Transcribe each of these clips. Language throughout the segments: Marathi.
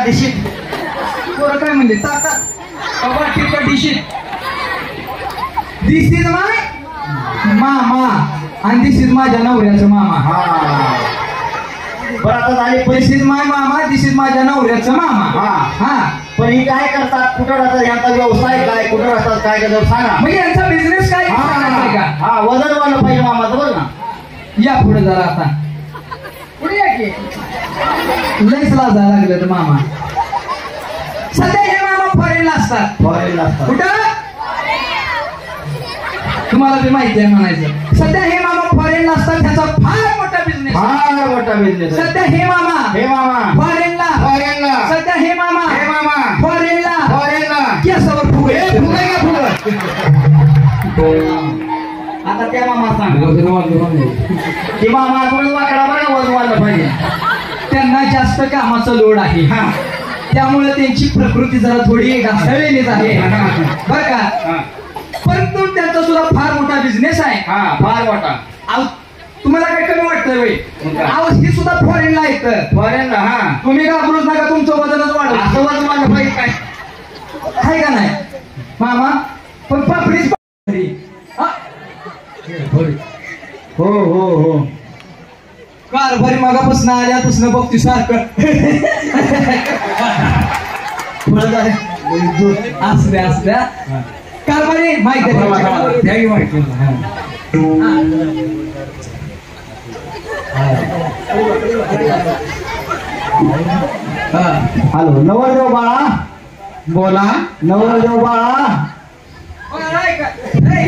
डिशीत पोरं काय म्हणले ताटात कबाटीच्या डिशीत. दिस इज माय मामा आणि दिस इज माझ्या नवऱ्याचं मामा. बरं आता झाले दिस पैसे. इज माय मामा, दिस इज माझ्या नवऱ्याचं मामा. हा पण ही काय करतात, कुठं राहतात, यांचा व्यवसाय काय, कुठं राहतात, काय करतात सांगा. म्हणजे यांचा बिझनेस काय आहे का? हा वजन वाढलं पाहिजे मामाचं बरं ना. या पुढे जरा आता पुढे या की लयच लाजा लागलं तर मामा. सध्या हे मामा फॉरेनला असतात. फॉरेनला असतात. कुठं तुम्हाला ते माहिती आहे म्हणायचं. सध्या हे मामा फॉरेनला असतात. त्याचा फार मोठा बिझनेस, फार मोठा बिझनेस. सध्या हे मामा फॉरेनला. फॉरेनला. सध्या हे मामा फॉरेनला. केसावर फुगे आता त्या मामा सांग की मामा थोडं वाकडा बघा वजन वाढलं पाहिजे. त्यांना जास्त कामाचा लोड आहे. त्यामुळे त्यांची प्रकृती जरा थोडी घासळलेलीच आहे बर का. परंतु त्यांचा सुद्धा फार मोठा बिझनेस आहे. फार मोठा. तुम्हाला काय कमी वाटतंय वे? ही सुद्धा फॉरेनला येतं. फॉरेनला. तुम्ही घाबरूच नका, तुमचं वजनच वाढलं. असं वजन वाढलं पाहिजे काय आहे का नाही मामा? पण पापडीच हो हो हो. कारभारी मगापासून आल्यापासून बघती सारखं असल्या असल्या कारभारी माहिती हॅलो नवरदेव बाळा. बोला. नवरदेव बाळा.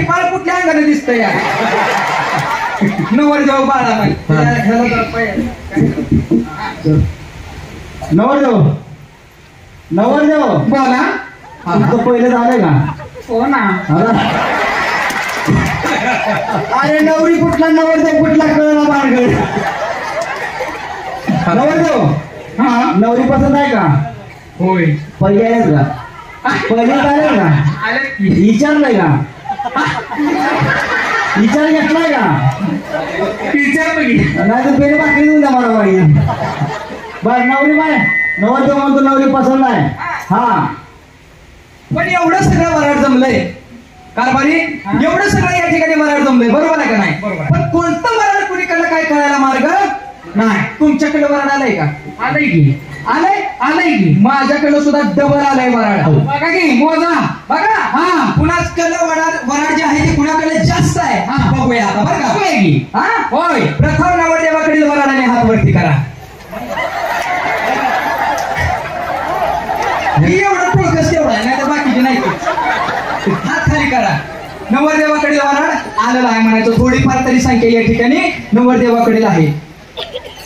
बाळ कुठल्या अंगाने दिसत या नवरदेव बाळा नवरदेव नवरदेव बोला. तुमचं पहिलं झालंय का? हो ना. अरे नवरी कुठला नवरदेव कुठला कळला बाळगड. नवरदेव नवरी पसंत आहे का? होय. पहिले आहेत का? पहिले झाले का? विचारलंय का? विचार घेतलाय का? नाही तर पहिले बाकी देऊन द्या मला बाई. बर नवरी बाय नवरदेव म्हणतो नवरी पसंत आहे. पण एवढं सगळं वराड जमलंय कारभारी, एवढं सगळं या ठिकाणी वराड जमलंय बरोबर आहे का नाही? पण कोणतं वराड कुणीकडलं काय कळायला मार्ग नाही. तुमच्याकडे वराड आलंय का? आलंय की आलंय की माझ्याकडे सुद्धा डबल आलंय वराड. बघा की मोजा बघा. कुणाकडे वराड जे आहे ते कुणाकडे जास्त आहे बघूया आता बरं का. होय. प्रथम नवरदेवाकडील वराडाने हात वरती करा. एवढं प्रोग्रेस तेवढा आहे, नाही तर बाकीचे नाही. हात खाली करा. नवरदेवाकडील वराड आलेला आहे म्हणायचं. थोडीफार तरी संख्या या ठिकाणी नवरदेवाकडील आहे.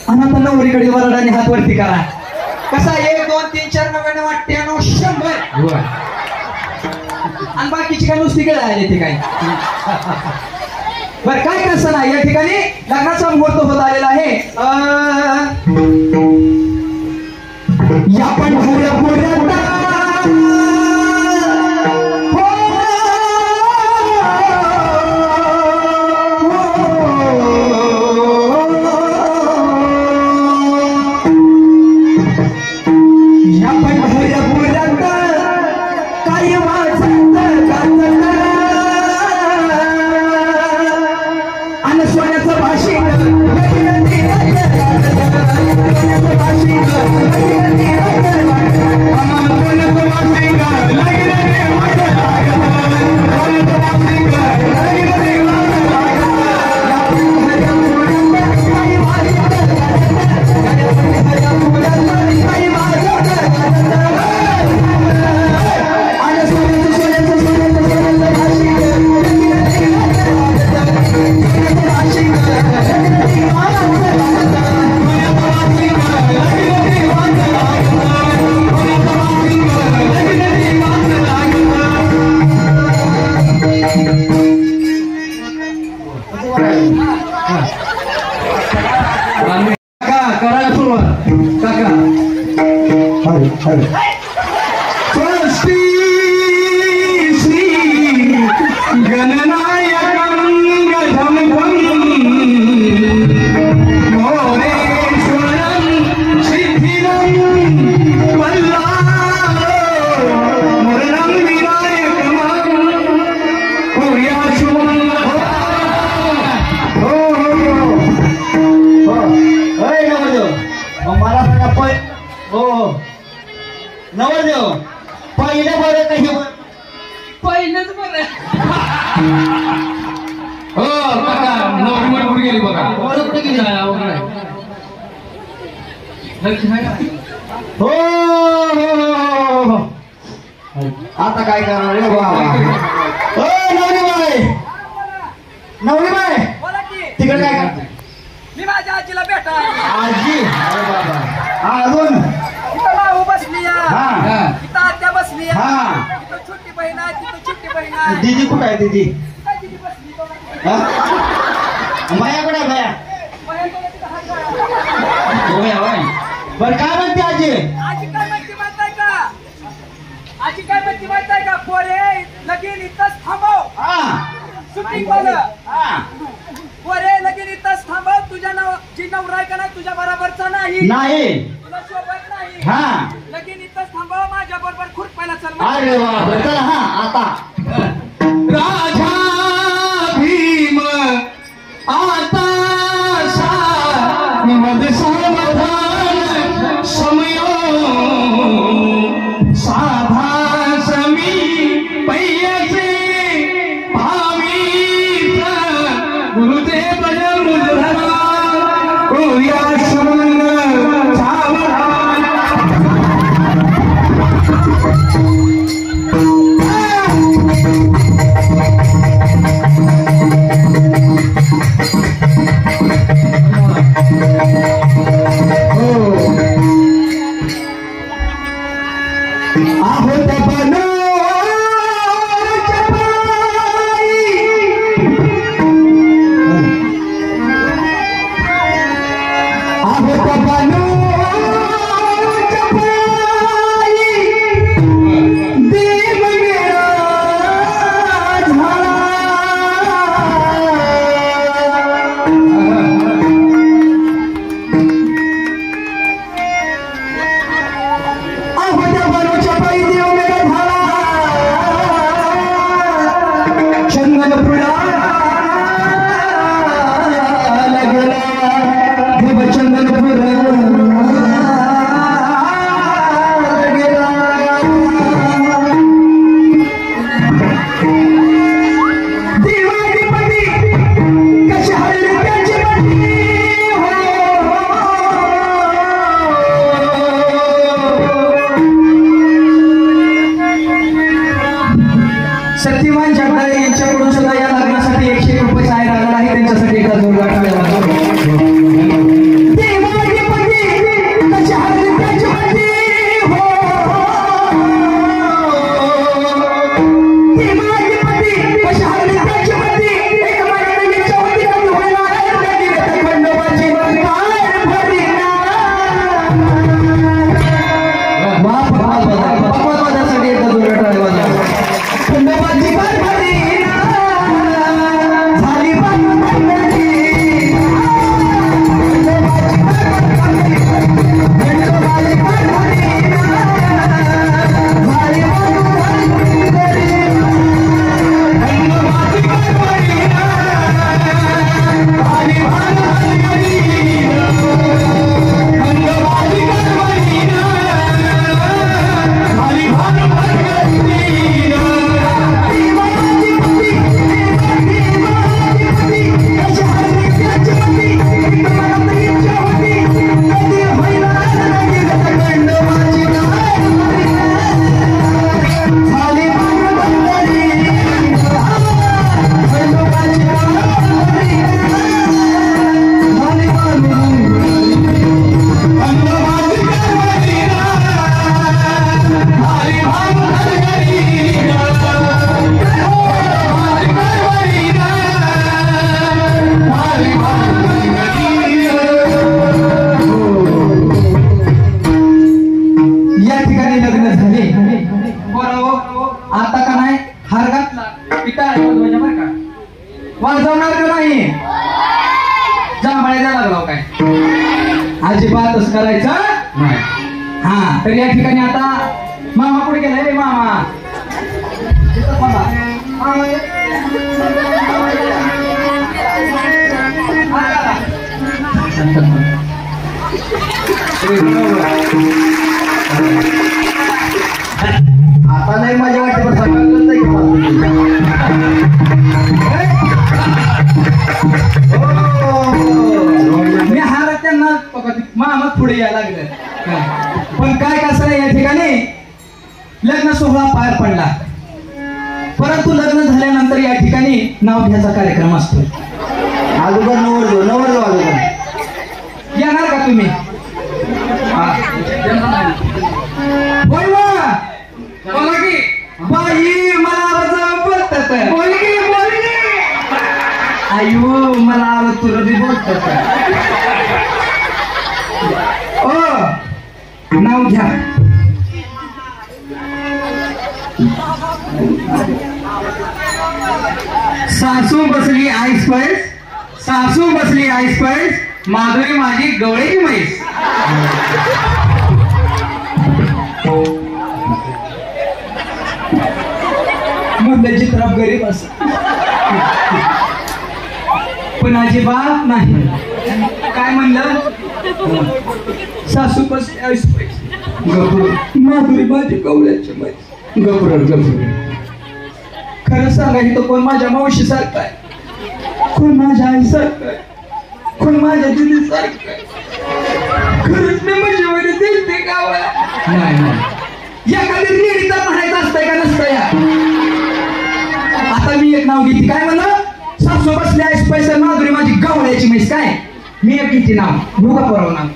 आणि आता नवरीकडील वराडाने हात वरती करा. कसा 1 2 3 4 99 98 100 आणि बाकीची काय नुसती काय आहे ते काय बर काय कसं नाही. या ठिकाणी लग्नाचा मुहूर्त होत आलेला आहे. या पण करायला सुरुवात काका. गणनायकं गधं मोरेश्वरं सिद्धिदं हो नवरदेव पहिलं बरं काही पहिलंच बरं. हो काका नवरी मला कुठे गेली बघा. बरं कुठे गेली? लक्ष्मी आहे का? हो आता काय करणार रे बाबा. हो नवरीबाई बोला की. तिकडे काय करते मी माझ्या आजीला भेटा. आजी अरे बाबा हा अजून इथं माऊ बसली हा. इथं आत्या बसली हा. इथं छोटी बहीण आहे तिथं छोटी बहीण आहे. दीदी कुठं आहे दीदी इथं दीदी बसली बघा. हा? बाया कुठे आहे बाया बहीण बघा तिथं हात करा. बरं काय म्हणते आजी आजी काय म्हणते माहिताय का? आजी काय म्हणते माहिताय का? पोरे लगीन इथंच थांबव. हा शूटिंग वालं. हा पोरे लगीन इथंच थांबव. तुझ्या जी नवरा आहे का नाही तुझ्या बरोबरचा नाही. नाही तुला शोभत नाही. हा लगीन इथंच थांबव. माझ्या बरोबर खुरपायला चल. अरे वा चला हा आता राजा भीम आता मद समाधान समयो साधा समी पैसे भावीत गुरुदेव मुद्रा या शरण सावधान. आहोत बनो आहोत बनो देव मेरा झाला आहोत बनो चपाई देव मेरा झाला चंदन पुरा लगला देव चंदन पुरा लगला देवाधिपती कशा हरली त्याची बंदी सत्यवान जगदाळे यांच्याकडून सुद्धा या लग्नासाठी 100 रुपये सहाय्य लागला आहे त्यांच्यासाठी एका जोरदार टाळ्या वाजवा. देवाधिपती कशा हरली त्याची बंदी हो. देवाधिपती कशा हरली त्याची बंदी एक मनाने याच्यावरती कमी होणार आहे खंडोबाची काय भरीना वादासाठी एकदा जोरदार टाळ्या वाजवा. खंडोबाची काय भरीना झाली बांधली खंडोबाची काय भरीना झाली या ठिकाणी लग्न झाले. बरोबर आता का नाही हार घातला पिता वाजवायच्या बरं का वाजवणार का नाही जांभळ्या लागला काय अजिबातच करायचं नाही. हा तर या ठिकाणी आता मामा पुढे गेलाय रे मामा इथं थांबा. मामा ये. हा, आता नाही माझ्या वाटते पण सगळं नाही मी हार त्यांना मामा पुढे यायला लागलं. पण काय कसं नाही या ठिकाणी लग्न सोहळा पार पडला. परंतु लग्न झाल्यानंतर या ठिकाणी नाव घ्यायचा कार्यक्रम असतो. अगोदर नवर अगोदर येणार का तुम्ही? बोल बोला की बाई मला बोलतात बोल की आयु मला आवाज तुला बी बोलतात. ओ नाव घ्या. सासू बसली आईस पैस, सासू बसली आईस पैस, माधुरी माझी गवळीची म्हैस. म्हणलं चित्राप गरीब असं पण अजिबात नाही. काय म्हणलं? सासू बसली आईस पैस, माधुरी माझी गवळ्याची म्हैस. गपुरड खरं सांगा ही तो कोण माझ्या मावशी सारखं आहे, कोण माझ्या आई सारखं आहे, कोण माझ्या दिदी सारखं आहे. खरंच मी म्हणजे वगैरे दिसते गावाला नाही. एखादी रेडीचा म्हणायचं असतंय का नसतं या? आता मी एक नाव घेते. काय म्हणलं? सासू बसली आईस पैसा, माधुरी माझी गवळ्याची म्हैस. काय मी एक घेते नाव, भोगा परव नाव.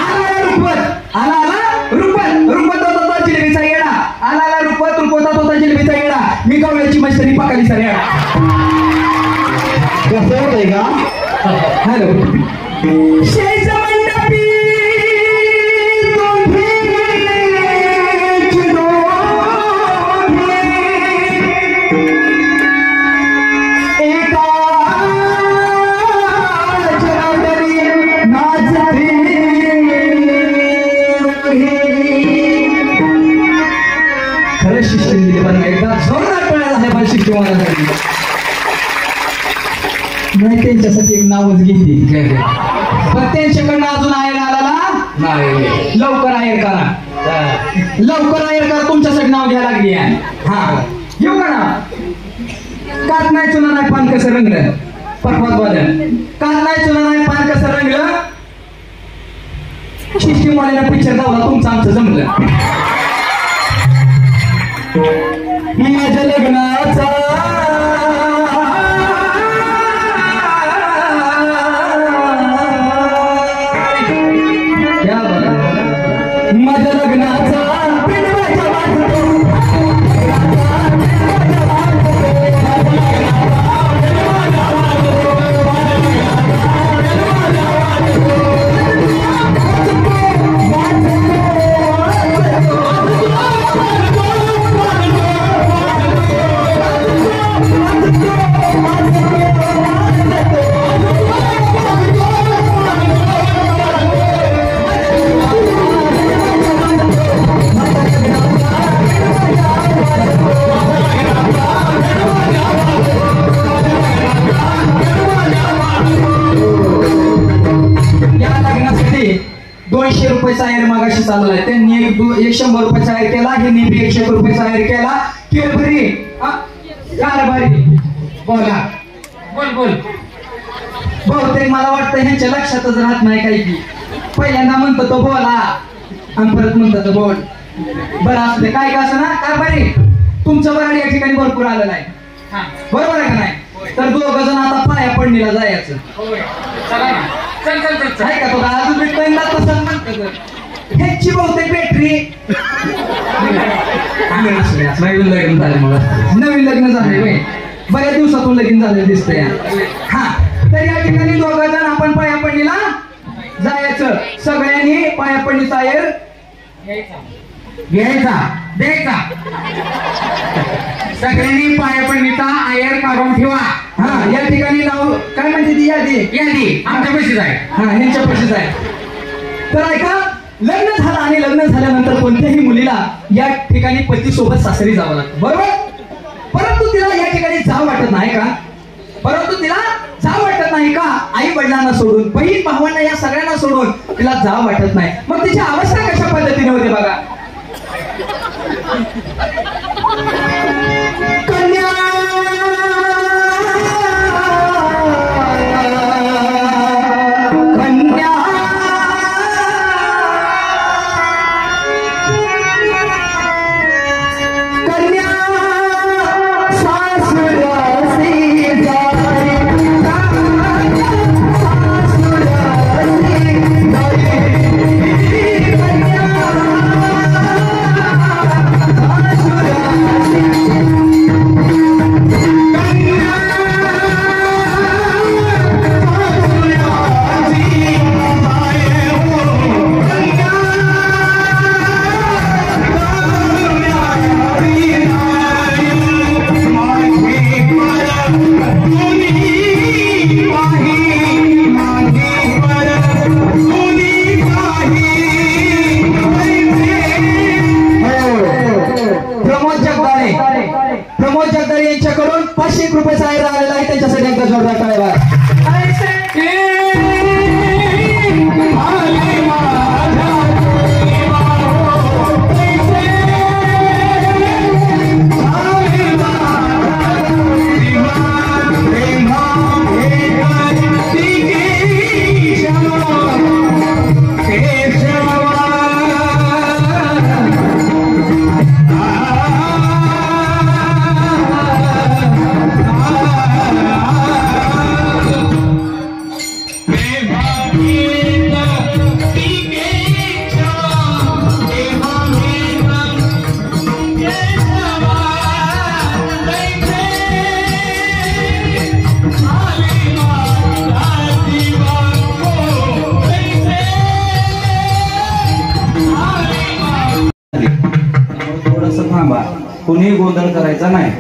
आला रुपत, आला आला रुपत, रुपत होता जिलेबीचा येडा. आला आला रुपत, रुपत होता जिलेबीचा येडा. मी गवळ्याची म्हैस तरी पाकालीचा येडा. कसं होतंय का? हॅलो शेज मंडपी खरं शिक्षण दिले पण एकदा जोरदार पळायला आहे पण शिक्षण नाही. त्यांच्यासाठी एक नावच घेतली पण त्यांच्याकडनं अजून आयर आला नाही. लवकर आयर करा, लवकर आयर करा. तुमच्यासाठी नाव घ्यायला लागली. हा येऊ का ना? कात नाही चुना नाही पान कसं रंगलं. पटवात बदल कात नाही चुना नाही पान कसं रंगलं. शिष्टीवाल्याला पिक्चर लावला तुमचं आमचं जमलं. माझ्या लग्नाचा माझ्या लग्नाचा आयर मागाशी चाललाय. त्यांनी एक 100 रुपयाचा आयर केला. ह्यांनी 100 रुपयाचा आयर केला. केळभरी कारभारी बोला बोल बोल. बहुतेक मला वाटतं ह्यांच्या लक्षातच राहत नाही काही की पहिल्यांदा म्हणतो तो बोला आणि परत म्हणतो तो बोल. बरं असते काय का असं ना कारभारी तुमचं वराड या ठिकाणी भरपूर आलेलं आहे. बरोबर आहे का नाही? तर 2 जण आता पाया पडणीला जायचं आहे का? तो अजून भेटतोय तसं म्हणत ह्याची बहुतेक बॅटरी नवीन लग्न झालं. मला नवीन लग्न झालंय बऱ्याच दिवसातून लगीन झालं दिसतंय. हा तर या ठिकाणी 2 जण आपण पाया पडणीला जायचं. सगळ्यांनी पाया पडणीचा आयर घ्यायचा द्यायचा. सगळ्यांनी पाया पडणीचा आयर काढून ठेवा. हा या ठिकाणी नाव काय म्हणते ती यादी यादी आमच्या पैसेच आहे. हा ह्यांच्या पैसेच आहे. तर ऐका लग्न झालं आणि लग्न झाल्यानंतर कोणत्याही मुलीला या ठिकाणी पती सोबत सासरी जावं लागतं. बरोबर? परंतु तिला या ठिकाणी जावं वाटत नाही का? परंतु तिला जा वाटत नाही का? आई वडिलांना सोडून, बहीण भावांना, या सगळ्यांना सोडून तिला जा वाटत नाही. मग तिची अवस्था कशा पद्धतीने होते बघा. कन्या कन्या कन्या सासुरासी जाई, सासुरासी जाई, कन्या प्रमोद जगदाळे यांच्याकडून 500 रुपये सहाय्य राहिलेला आहे. त्यांच्यासाठी एकदा जोरदार टाळ्या. थोडंसं थांबा, कुणी गोंधळ करायचा नाही.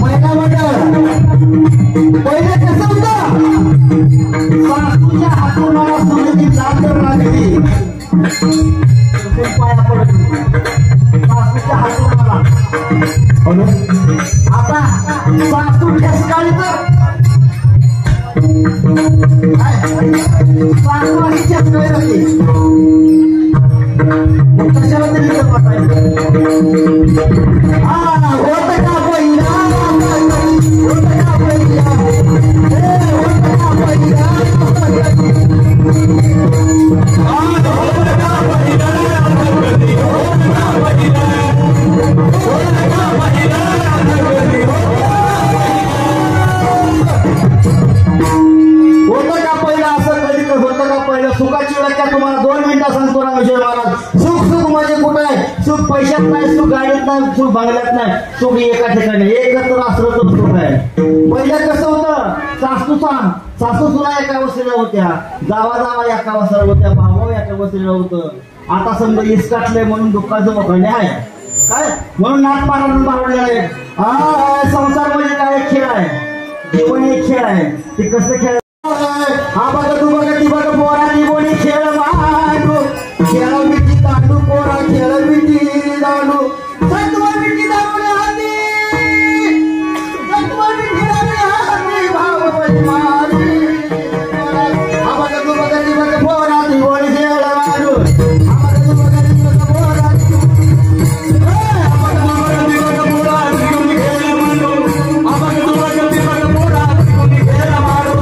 महिला मंडळ पहिलं कसं होतं कशाला तरी सुखाची व्याख्या तुम्हाला 2 मिनिटात सांगतो रामशेर महाराज. सुख सुख म्हणजे कुठं आहे? सुख पैशात नाही, सुख गाडीत नाही, सुख बंगल्यात नाही, सुख एका ठिकाणी एकत्र असलं तर सुख आहे. पहिलं कसं होतं? सासू सुना एका वस्तीला होत्या, जावा एका वस्तीला होत्या, भाऊ एका वस्तीला होतं. आता समजा इसकाटले म्हणून दुःखाचं वखंडे आहे काय, म्हणून नाथ महाराज भावलेला आहे. संसार म्हणजे काय? एक खेळ आहे, जीवन एक खेळ आहे. ते कसं खेळ? हा बघा तू बघा ती बघा पोरांनी कोणी खेळ मांडू, खेळ मिठी दांडू पोरा, खेळ मिठी दांडू, सत्व मिठी दांडू हाती, सत्व मिठी दांडू हाती, भाव मारी. हा बघा तू बघा ती बघा पोरांनी कोणी खेळ मांडू, हा बघा तू बघा ती बघा पोरांनी, हा बघा तू बघा ती बघा पोरांनी कोणी खेळ मांडू, हा बघा तू बघा ती बघा पोरांनी कोणी खेळ मांडू.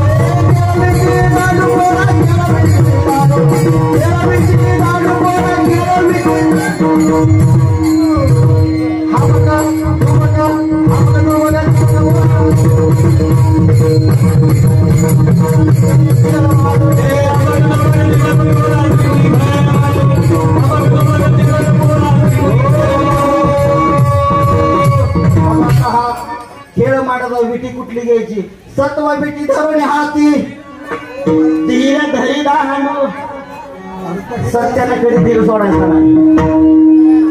खेळ मांडता विटी कुठली घ्यायची? सत्व विटी धरून हाती, धीर धरी दांडू. सत्यानं कधी धीर सोडायचा नाही,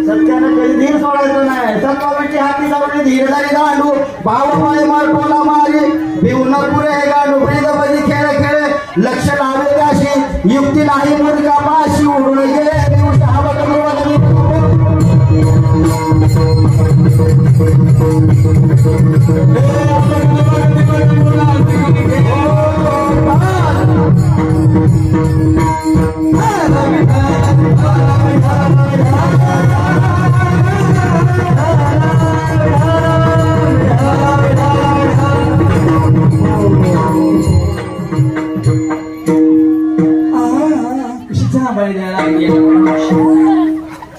सत्यानं कधी धीर सोडायचं नाही. सत्वाची हाती जाऊन धीर धरी दांडू, भाव माय मारकोला मारी, भिवून पुरे गांडू. प्रेतपदी खेळ खेळे, लक्ष लावे त्याशी, युक्ती नाही मुलगा पाशी, उडून गेले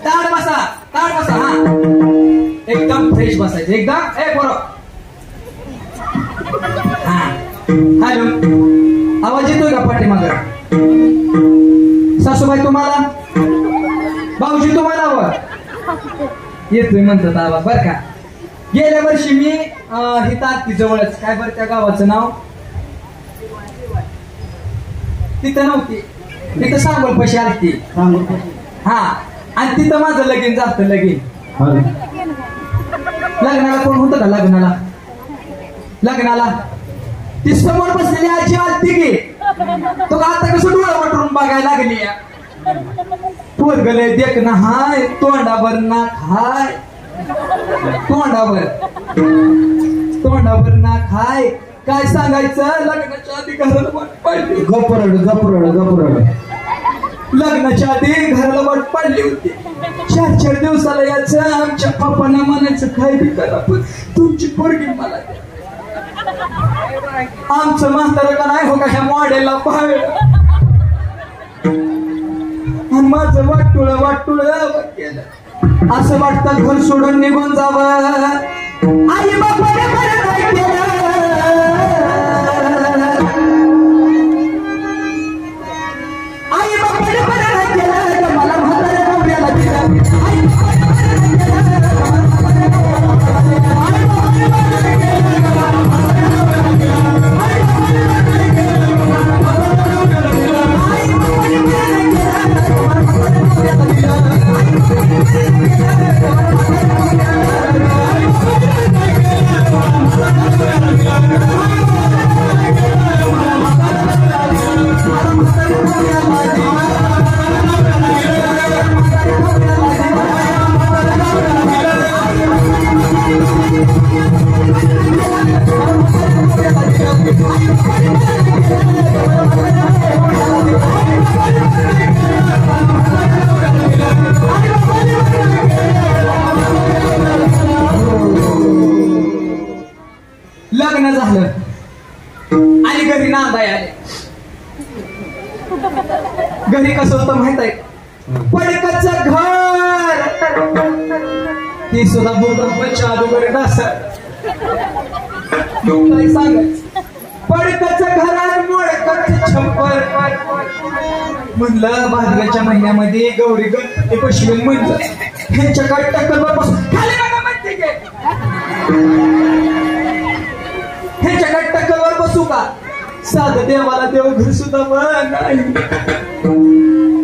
ताड बसा. हा एकदम फ्रेश बसायचं एकदम. हा हॅलो, आवाज येतोय का पाठीमाग? सासूबाई तुम्हाला, भाऊजी तुम्हाला येतोय म्हणतात आवाज बर का. गेल्या वर्षी मी हिता आत्ती जवळच, काय बरं त्या गावाचं नाव? तिथं नव्हती, तिथं सांगोल पशी आलती. हा, आणि तिथं माझं लगीन झालं. लग्नाला कोण होतं का? लग्नाला ती समोर बसलेली आजी आलती की, तो आता कसं डोळा वाटून बघायला लागली. पोरगले देख ना हाय, तोंडावर ना खाय, तोंडावर ना खाय. काय सांगायचं? लग्नाच्या आधी घराला वाट पाडली. गपरड लग्नाच्या आधी घराला वाट पाडली होती. 4 दिवसाला यायचं. आमच्या पप्पांना म्हणायचं काय बी करा पण तुमची पोरगी मला द्या. आमचं म्हातारं का नाही हो का ह्या मॉडेलला पाहावे. माझं वाटुळ केलं. असं वाटतं घर सोडून निघून जावं. आई बापाने बरं नाही केलं. आई बापाने बरं नाही केलं. मला म्हाताऱ्या नवऱ्याला दिलं. आई बापाने बरं नाही केलं. मला भूकंपाच्या अगोदर डासा काय सांगायचं पडकच घरात मोडकच छप्पर म्हणलं भाद्राच्या महिन्यामध्ये गौरी गणपती पशुवीन म्हणलं ह्यांच्या काय टक्कलवर बसून खाली बघा म्हणते की ह्यांच्या काय टक्कलवर बसू का साधं देवाला देवघर सुद्धा नाही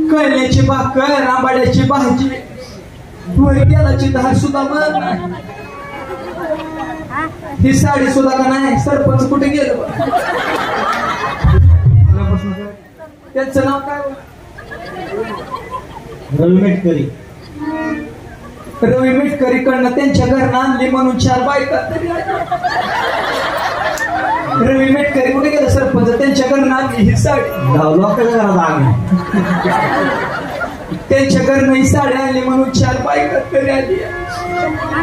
कळण्याची भाकर आंबाड्याची भाजी तेलाची धार सुद्धा नाही ही साडी सुद्धा का नाही सरपंच कुठे गेलं त्यांचं नाव काय रवी मेटकरी रवी मेटकरी कडनं त्यांच्या घरनं आणली म्हणून 4 बायका तरी रवी मेटकरी कुठे गेलं सरपंच त्यांच्या घरनं आणली ही साडी त्यांच्या घरनं ही साडी आणली म्हणून 4 बायका तरी आली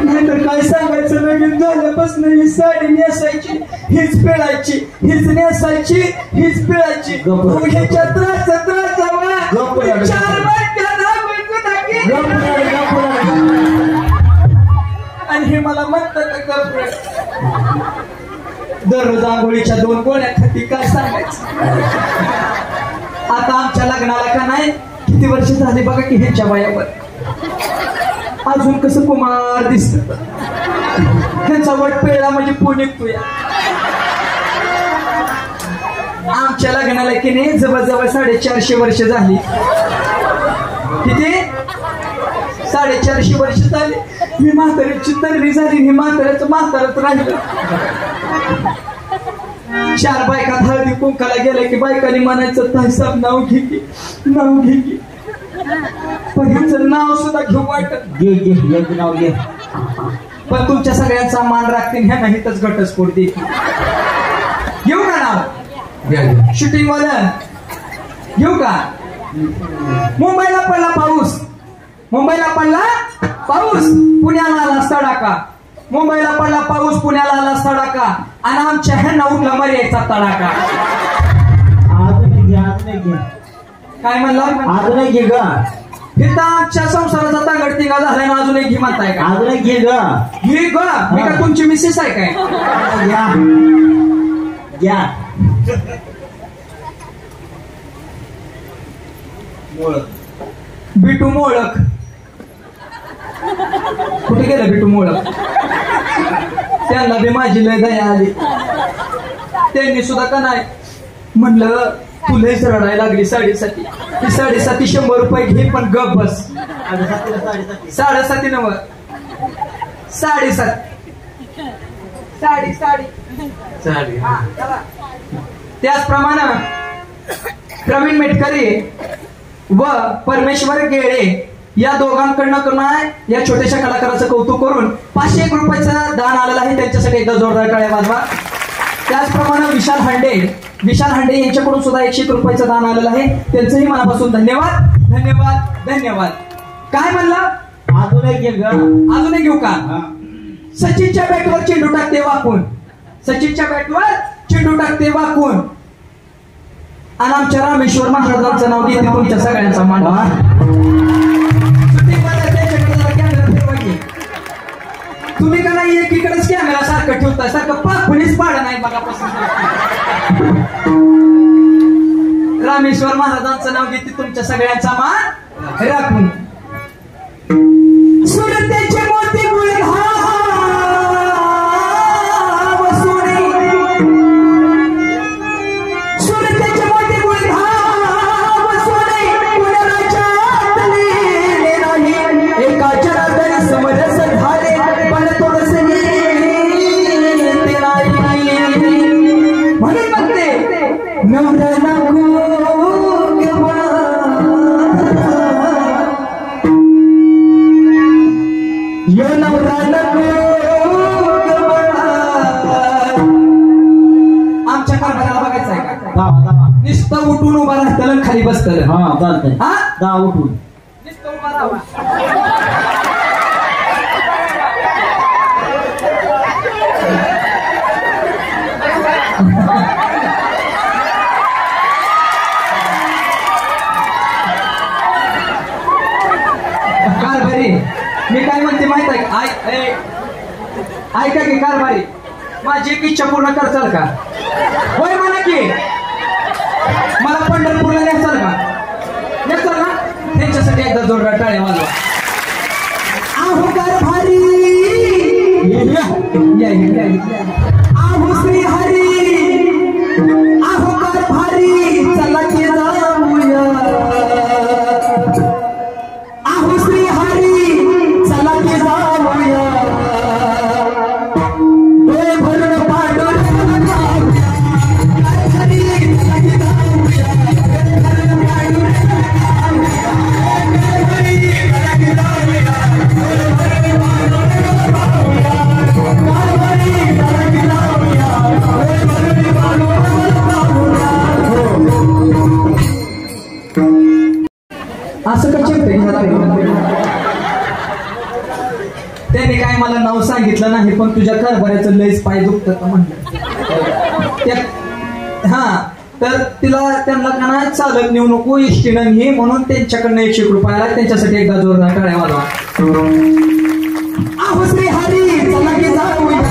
नाहीतर काय सांगायचं लगीन झाल्यापासून ही साडी नेसायची हीच पिळायची हीच नेसायची हीच पिळायची ह्याच्या त्रास 4 बायका आणि हे मला म्हणतात का दररोज आंघोळीच्या 2 गोळ्या खाती काय सांगायचं आता आमच्या लग्नाला का नाही किती वर्ष झाली बघा की ह्याच्या वयावर अजून कसं कुमार दिसत ह्यांचा वट पेळा म्हणजे पुणे तुया आमच्या लग्नाला की नाही जवळजवळ 450 वर्ष झाली किती 450 वर्ष झाली ही म्हातारीची तर्री झाली ही म्हाताऱ्याचं म्हातारच राहिलं 4 बायका हळदी कुंकाला गेल्या की बायकांनी म्हणायचं ताईसाहेब नाव घे की पण ह्याचं नाव सुद्धा घेऊ वाटत घे नाव घे पण तुमच्या सगळ्यांचा मान राखतील ह्या नाहीतच घटस्फोट देतील घेऊ का नाव शूटिंग वाला घेऊ का मुंबईला पडला पाऊस पुण्याला आला तडाखा मुंबईला पडला पाऊस पुण्याला आला तडाखा आणि आमच्या ह्यांना उठला मर्याचा तडाखा काय म्हणला अजून घे ग इथं आमच्या संसाराचा तांगडतिंगा झालाय ना अजून एक घे म्हणताय का अजून घे ग ही ग मी का तुमची मिसेस आहे काय घ्या बिटू मोळक कुठे गेलं बिटू मोळक त्यांना बी माझी लय दया आली त्यांनी सुद्धा का नाही म्हणलं तुलाच रडायला लागली साडेसाती ती साडेसाती 100 रुपये घे पण गप बस 7.5 नव 7.5 साडी त्याचप्रमाणे प्रवीण मेटकरी व परमेश्वर गेळे या दोघांकडनं या छोट्याशा कलाकाराचं कौतुक करून 501 रुपयाचं दान आलेलं आहे त्यांच्यासाठी एकदा जोरदार टाळ्या वाजवा त्याचप्रमाणे विशाल हांडे यांच्याकडून सुद्धा 101 रुपयाचं दान आलेलं आहे त्यांचंही मनापासून धन्यवाद काय म्हणला अजून घेऊ का सचिनच्या बॅटवर चेंडू टाकते वाकून आणि आमच्या रामेश्वर महाराजांचं नाव घेते तुमच्या सगळ्यांचा मान तुम्ही का नाही एकीकडेच कॅमेरा सारखं ठेवताय सारखं कुणीच पाडं नाही बघापासून रामेश्वर महाराजांचं नाव घेते तुमच्या सगळ्यांचा मान राखून सुरतेचे मोती आमच्या कारभाराला बघायचं आहे का नुसतं उठून उभा राहतं खाली बसतं हा चालतंय हा उठून नुसतं उभा राहावा कारभारी मी काय म्हणते माहित आहे ऐका की कारभारी, माझी एक इच्छा पूर्ण करचाल का? होय म्हणा की, मला पंढरपूरला न्याचाल का? न्याचाल ना? त्यांच्यासाठी एकदा जोरदार टाळ्या वाजवा. आहो कारभारी, आहो श्री हरी, आहो कारभारी, चला की जाऊया. आहो श्री हरी, चला की जाऊया. डोळे भरून पांडुरंग जाऊया. कारभारी, चला की जाऊया. डोळे भरून पांडुरंग जाऊया. कारभारी, चला की जाऊया. डोळे भरून पांडुरंग जाऊया. कारभारी, चला की जाऊया. डोळे भरून पांडुरंग जाऊया. असं कसे त्याने काय मला नाव सांगितलं नाही, पण तुझ्या कारभाराचं लयच पाय दुखत म्हणलं. हा, तर त्यांना का नाही चालत नेऊ नको इष्टीनं हे, म्हणून त्यांच्याकडनं 100 रुपयाला त्यांच्यासाठी एकदा जोरदार टाळ्या वाजवा. आहो श्री हरी, चला की जाऊया.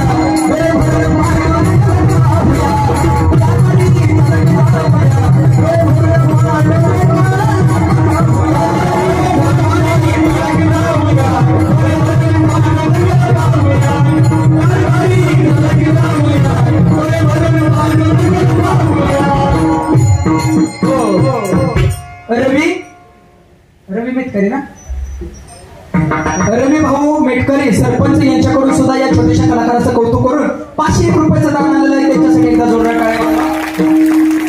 रवी मेटकरी ना, रवी भाऊ मेटकरी सरपंच यांच्याकडून सुद्धा या छोट्याशा कलाकाराचं कौतुक करून 500 रुपयाचं दान आलेलं आहे. त्यांच्यासाठी एकदा जोरदार टाळ्या वाजवा.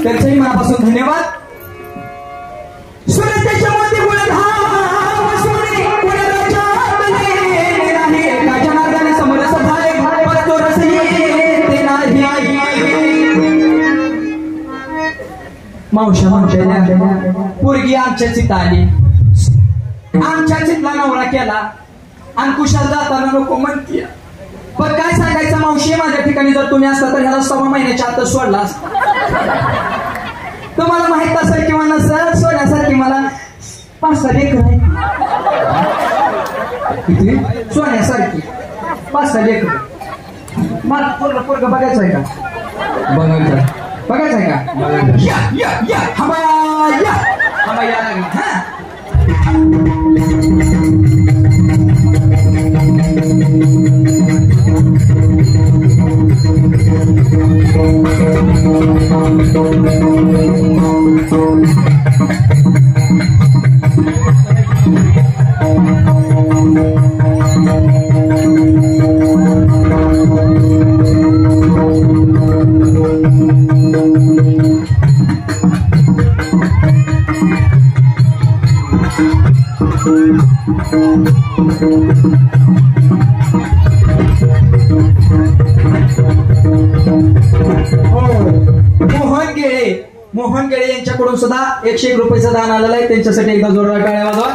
त्यांचंही मनापासून धन्यवाद. सुरतेच्या मोती गुणधाम सोने गुणराजा बने नाही, एकाच्या मार्गाने समरस झाले पत्तो रस येते नाही. मावशा पोरगी आमच्या चित्त आली, आमच्या चितला नवरा केला आणि कुशाल जाताना नको म्हणतीय. पण काय सांगायचं मावशी, माझ्या ठिकाणी जर तुम्ही असता तर ह्याला 6 महिन्याच्या आतच सोडला असता. तुम्हाला माहित असेल किंवा नसेल, सोन्यासारखी मला 5-6 लेकरं आहेत. किती? सोन्यासारखी 5-6 लेकरं. मला पोरगं बघायचं आहे का? बघायचं आहे का? या हवा या लागली. हा, मोहन गेळे यांच्याकडून सुद्धा 101 रुपयाचं दान आलेलं आहे. त्यांच्यासाठी एकदा जोरदार टाळ्या वाजवा.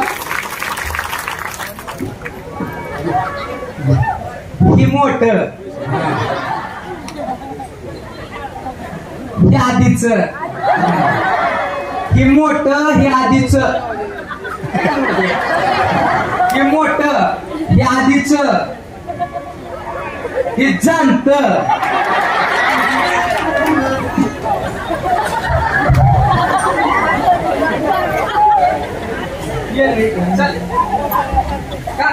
ही मोठ हे आधीच, ही मोठ हे आधीच, हे मोठ हे आधीच, हे जाणत. चल का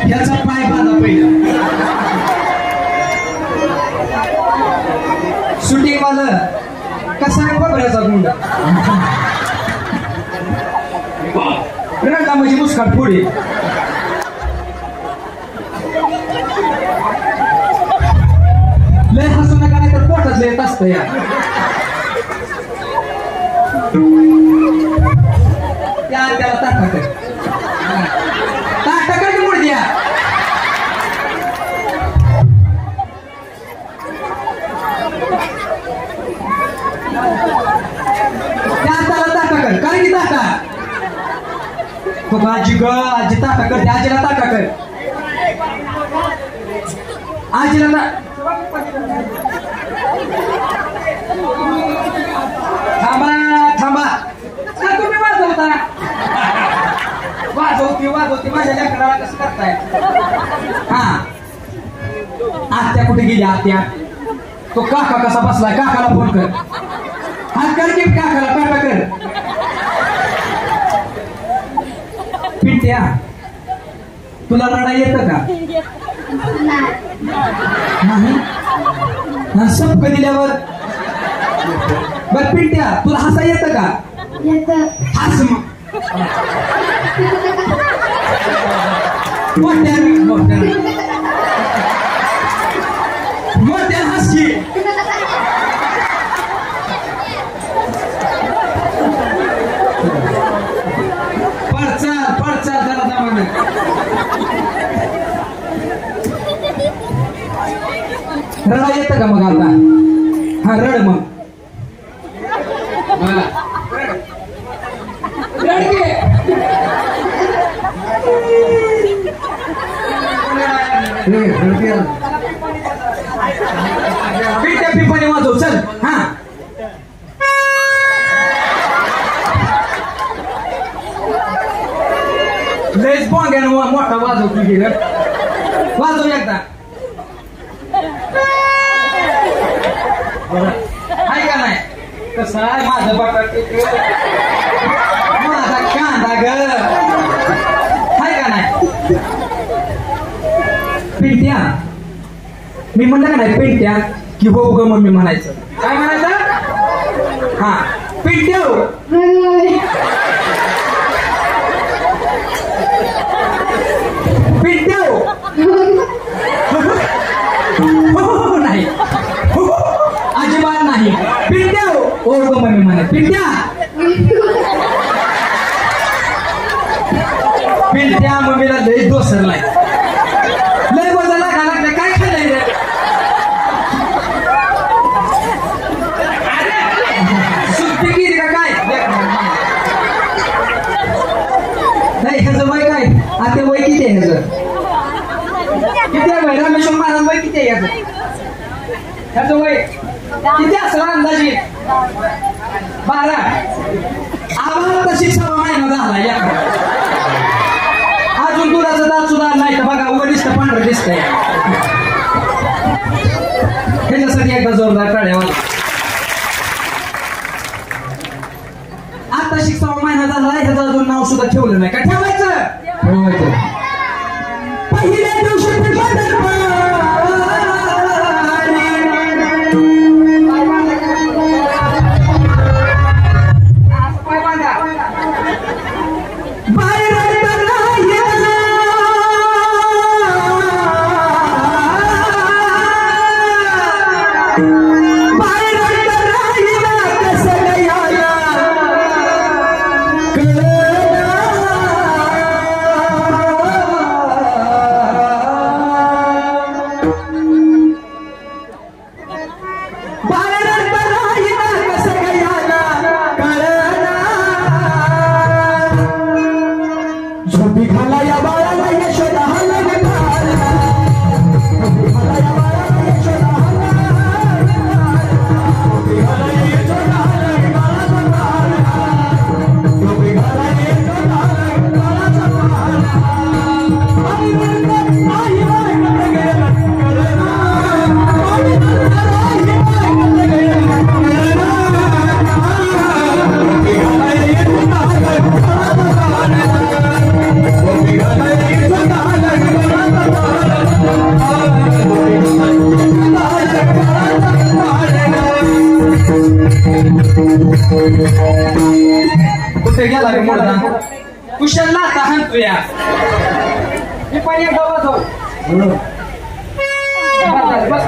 ह्याचा पाय बांधा पहिला. सुटी मला कसा आहे बबऱ्याचा गुंड, रडला म्हणजे मुस्काट पुढे. लय हसू नका नाही तर पोटात येत असतं या. त्याला ताटाकड मुडद्या. त्याला ताटाकड कर काय की ताटा तो का आजी ग आजी ताटा करते आजीला ताटा कर आजीला थांबा थांबा का तुम्ही वाजवता वाजवती माझ्या लेकराला कसं करताय हा आत्या कुठे गेली आत्या तो काका कसा बसलाय काकाला फोन कर हात कर की काकाला टाटा कर पिंट्या तुला रडा येतं का नाही सब दिल्यावर बर पिंट्या तुला हसा येतं का हस मग मोठ्या हसी पडचाल जरा जमाने रडा येतं का मग आता हा रड मग पिंट्या पिपाणी वाजव चल हा लयच बोंग्यानं मोठा वाजव तुझी वाजव एकदा आहे का नाही कसं आहे माझं बटाटे माझा कांदा ग आहे का नाही पिंट्या मी म्हणलं का नाही पिंट्या की हो ग मम्मी म्हणायचं काय म्हणायचं हा पिंट्या पिंट्या नाही अजिबात नाही पिंट्या ओ ग मम्मी म्हणा पिंट्या पिंट्या मम्मीला लय दोसरलाय लय वजन लागला काय खाल्लंय रे सुट्टी गेली का काय नाही ह्याचं वय काय आता वय किती आहे ह्याचं किती आहे वय रामेश्वर महाराज वय किती आहे ह्याचं वय किती असला अंदाजे 12 आम्हाला तर 6 महिना झाला या अजून दुधाचं दात सुद्धा नाही तर बघा उघड दिसतं पांढरं दिसतंय ह्याच्यासाठी एकदा जोरदार टाळ्यावर आता 6 महिना झाला ह्याचं अजून नाव सुद्धा ठेवलं नाही का ठेवायचं पहिल्या दिवशी कुठे गेला रे मोडा कुशलला आता हाणतोया मी पण एक डबा जाऊ बस